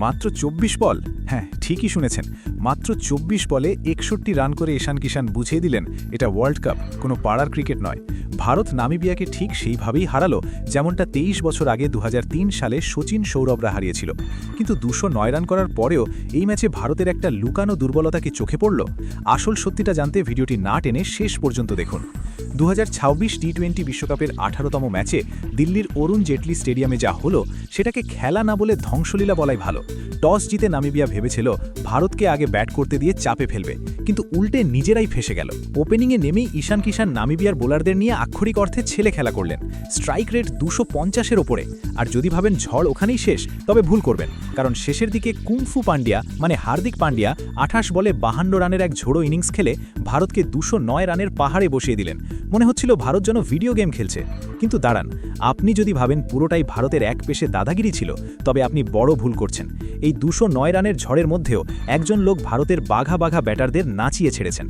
মাত্র ২৪ বল। হ্যাঁ, ঠিকই শুনেছেন, মাত্র ২৪ বলে ৬১ রান করে ঈশান কিষান বুঝিয়ে দিলেন এটা ওয়ার্ল্ড কাপ, কোনো পাড়ার ক্রিকেট নয়। ভারত নামিবিয়াকে ঠিক সেইভাবেই হারালো যেমনটা ২৩ বছর আগে ২০০৩ সালে শচীন সৌরভরা হারিয়েছিল। কিন্তু ২০৯ রান করার পরেও এই ম্যাচে ভারতের একটা লুকানো দুর্বলতা কি চোখে পড়ল? আসল সত্যিটা জানতে ভিডিওটি না টেনে শেষ পর্যন্ত দেখুন। ২০২৬ টি-20 বিশ্বকাপের ১৮তম ম্যাচে দিল্লির অরুণ জেটলি স্টেডিয়ামে যা হলো সেটাকে খেলা না বলে ধ্বংসলীলা বলাই ভালো। টস জিতে নামিবিয়া ভেবেছিল ভারতকে আগে ব্যাট করতে দিয়ে চাপে ফেলবে, কিন্তু উল্টে নিজেরাই ফেসে গেল। ওপেনিংয়ে নেমেই ঈশান কিষান নামিবিয়ার বোলারদের নিয়ে আক্ষরিক অর্থে ছেলে খেলা করলেন। স্ট্রাইক রেট ২৫০-এর ওপরে। আর যদি ভাবেন ঝড় ওখানেই শেষ, তবে ভুল করবেন, কারণ শেষের দিকে কুংফু পান্ডিয়া মানে হার্দিক পান্ডিয়া ২৮ বলে ৫২ রানের এক ঝোড়ো ইনিংস খেলে ভারতকে ২০৯ রানের পাহাড়ে বসিয়ে দিলেন। মনে হচ্ছিল ভারত যেন ভিডিও গেম খেলছে। কিন্তু দাঁড়ান, আপনি যদি ভাবেন পুরোটাই ভারতের এক পেশে দাদাগিরি ছিল, তবে আপনি বড় ভুল করছেন। এই ২০৯ রানের ঝড়ের মধ্যেও একজন লোক ভারতের বাঘা বাঘা ব্যাটারদের নাচিয়ে ছেড়েছেন।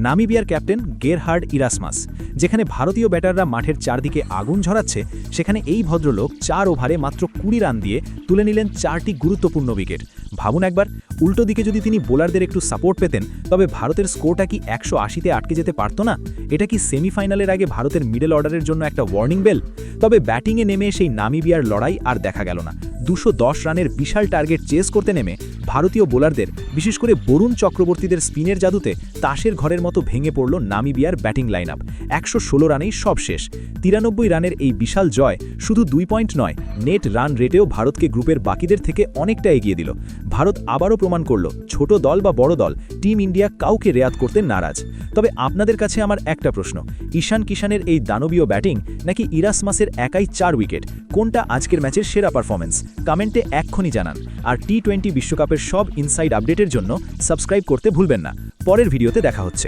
নামিবিয়ার ক্যাপ্টেন গেরহার্ড ইরাসমাস। যেখানে ভারতীয় ব্যাটাররা মাঠের চারদিকে আগুন ঝরাচ্ছে, সেখানে এই ভদ্রলোক ৪ ওভারে মাত্র ২০ রান দিয়ে তুলে নিলেন ৪টি গুরুত্বপূর্ণ উইকেট। ভাবুন একবার, উল্টো দিকে যদি তিনি বোলারদের একটু সাপোর্ট পেতেন, তবে ভারতের স্কোরটা কি ১৮০-তে আটকে যেতে পারত না? এটা কি সেমিফাইনালের আগে ভারতের মিডল অর্ডারের জন্য একটা ওয়ার্নিং বেল? তবে ব্যাটিংয়ে নেমে সেই নামিবিয়ার লড়াই আর দেখা গেল না। ২১০ রানের বিশাল টার্গেট চেস করতে নেমে ভারতীয় বোলারদের, বিশেষ করে বরুণ চক্রবর্তীদের স্পিনের জাদুতে তাসের ঘরের মতো ভেঙে পড়ল নামিবিয়ার ব্যাটিং লাইন আপ। ১১৬ রানেই সব শেষ। ৯৩ রানের এই বিশাল জয় শুধু ২ পয়েন্ট নয়, নেট রান রেটেও ভারতকে গ্রুপের বাকিদের থেকে অনেকটা এগিয়ে দিল। ভারত আবারও প্রমাণ করল ছোট দল বা বড় দল, টিম ইন্ডিয়া কাউকে রেয়াত করতে নারাজ। তবে আপনাদের কাছে আমার একটা প্রশ্ন, ঈশান কিষানের এই দানবীয় ব্যাটিং নাকি ইরাসমাসের একাই ৪ উইকেট, কোনটা আজকের ম্যাচের সেরা পারফরম্যান্স? কমেন্টে এক্ষুনি জানান। আর টি-20 বিশ্বকাপের সব ইনসাইড আপডেটের জন্য সাবস্ক্রাইব করতে ভুলবেন না। পরের ভিডিওতে দেখা হচ্ছে।